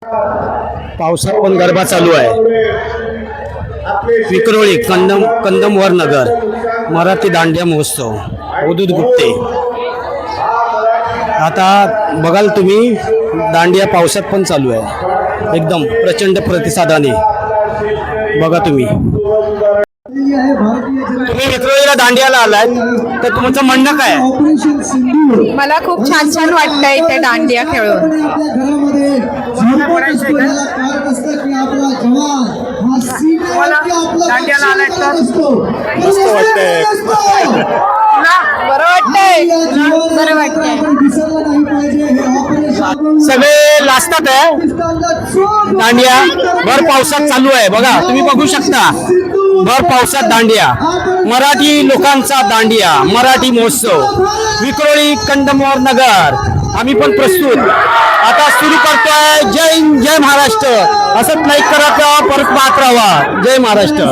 पावसात पण गरबा चालू आहे. विक्रोळी कंदमवर नगर मराठी दांडिया महोत्सव अवधूत गुप्ते. आता बघाल तुम्ही दांडिया पावसात पण चालू आहे एकदम प्रचंड प्रतिसादाने. बघा तुम्ही विक्रोळीला दांडियाला आलाय तर तुमचं म्हणणं काय? मला खूप छान छान वाटतं इथे दांडिया खेळून. दांडियाला आलाय तर मस्त वाटतंय. बरं वाटतंय. बरं वाटतंय. सगळे लाजतात आहे. दांडिया भर पावसात चालू आहे. बघा तुम्ही बघू शकता भर पावसात दांडिया. मराठी लोकांचा दांडिया मराठी महोत्सव विक्रोळी कंदमवर नगर. आम्ही पण प्रस्तुत आता सुरू करतोय. जय हिंद जय महाराष्ट्र. असंच लाईक करा, परत पाहत राहा. जय महाराष्ट्र.